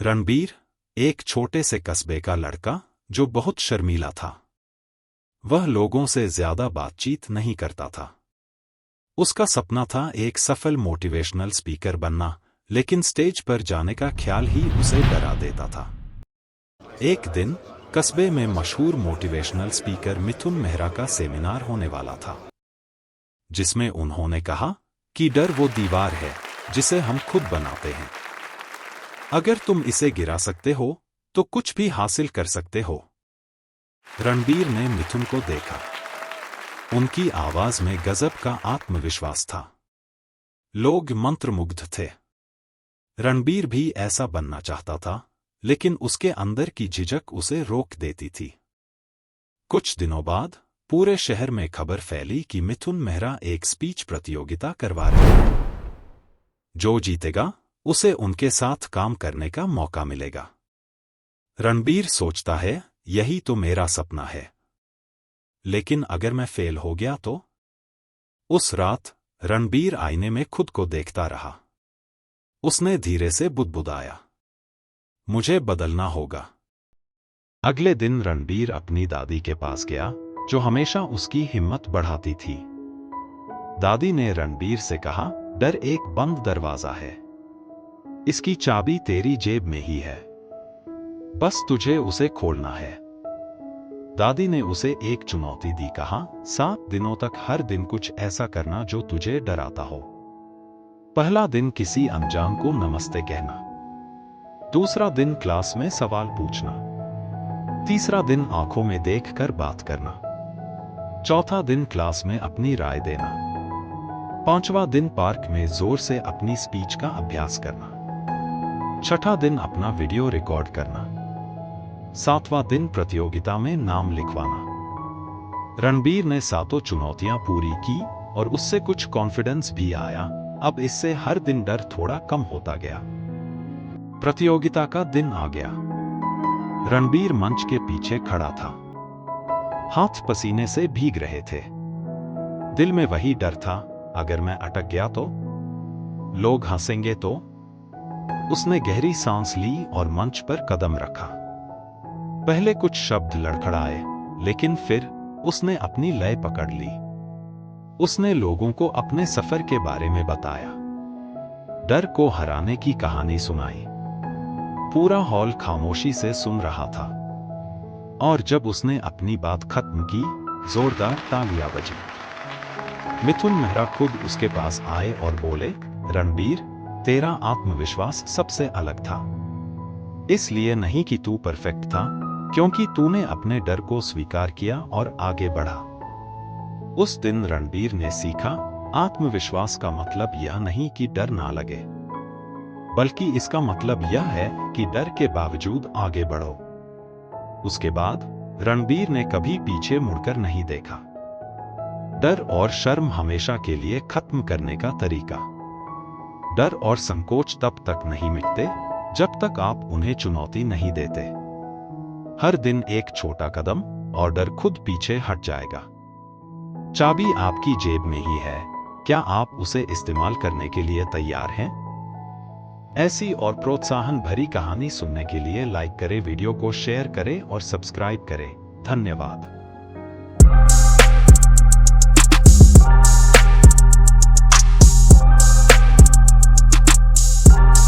रणबीर, एक छोटे से कस्बे का लड़का जो बहुत शर्मीला था। वह लोगों से ज्यादा बातचीत नहीं करता था। उसका सपना था एक सफल मोटिवेशनल स्पीकर बनना, लेकिन स्टेज पर जाने का ख्याल ही उसे डरा देता था। एक दिन कस्बे में मशहूर मोटिवेशनल स्पीकर मिथुन मेहरा का सेमिनार होने वाला था, जिसमें उन्होंने कहा कि डर वो दीवार है जिसे हम खुद बनाते हैं। अगर तुम इसे गिरा सकते हो तो कुछ भी हासिल कर सकते हो। रणबीर ने मिथुन को देखा। उनकी आवाज में गजब का आत्मविश्वास था। लोग मंत्रमुग्ध थे। रणबीर भी ऐसा बनना चाहता था, लेकिन उसके अंदर की झिझक उसे रोक देती थी। कुछ दिनों बाद पूरे शहर में खबर फैली कि मिथुन मेहरा एक स्पीच प्रतियोगिता करवा रहे हैं। जो जीतेगा उसे उनके साथ काम करने का मौका मिलेगा। रणबीर सोचता है, यही तो मेरा सपना है। लेकिन अगर मैं फेल हो गया तो? उस रात रणबीर आईने में खुद को देखता रहा। उसने धीरे से बुदबुदाया, मुझे बदलना होगा। अगले दिन रणबीर अपनी दादी के पास गया, जो हमेशा उसकी हिम्मत बढ़ाती थी। दादी ने रणबीर से कहा, डर एक बंद दरवाजा है। इसकी चाबी तेरी जेब में ही है। बस तुझे उसे खोलना है। दादी ने उसे एक चुनौती दी, कहा 7 दिनों तक हर दिन कुछ ऐसा करना जो तुझे डराता हो। पहला दिन किसी अनजान को नमस्ते कहना। दूसरा दिन क्लास में सवाल पूछना। तीसरा दिन आंखों में देखकर बात करना। चौथा दिन क्लास में अपनी राय देना। पांचवा दिन पार्क में जोर से अपनी स्पीच का अभ्यास करना। छठा दिन अपना वीडियो रिकॉर्ड करना। सातवां दिन प्रतियोगिता में नाम लिखवाना। रणबीर ने सातों चुनौतियां पूरी की और उससे कुछ कॉन्फिडेंस भी आया। अब इससे हर दिन डर थोड़ा कम होता गया। प्रतियोगिता का दिन आ गया। रणबीर मंच के पीछे खड़ा था। हाथ पसीने से भीग रहे थे। दिल में वही डर था, अगर मैं अटक गया तो? लोग हंसेंगे तो? उसने गहरी सांस ली और मंच पर कदम रखा। पहले कुछ शब्द लड़खड़ाए, लेकिन फिर उसने अपनी लय पकड़ ली। उसने लोगों को अपने सफर के बारे में बताया, डर को हराने की कहानी सुनाई। पूरा हॉल खामोशी से सुन रहा था। और जब उसने अपनी बात खत्म की, जोरदार तालियां बजी। मिथुन मेहरा खुद उसके पास आए और बोले, रणबीर, तेरा आत्मविश्वास सबसे अलग था। इसलिए नहीं कि तू परफेक्ट था, क्योंकि तूने अपने डर को स्वीकार किया और आगे बढ़ा। उस दिन रणबीर ने सीखा, आत्मविश्वास का मतलब यह नहीं कि डर ना लगे, बल्कि इसका मतलब यह है कि डर के बावजूद आगे बढ़ो। उसके बाद रणबीर ने कभी पीछे मुड़कर नहीं देखा। डर और शर्म हमेशा के लिए खत्म करने का तरीका। डर और संकोच तब तक नहीं मिटते जब तक आप उन्हें चुनौती नहीं देते। हर दिन एक छोटा कदम और डर खुद पीछे हट जाएगा। चाबी आपकी जेब में ही है, क्या आप उसे इस्तेमाल करने के लिए तैयार हैं? ऐसी और प्रोत्साहन भरी कहानी सुनने के लिए लाइक करें, वीडियो को शेयर करें और सब्सक्राइब करें। धन्यवाद।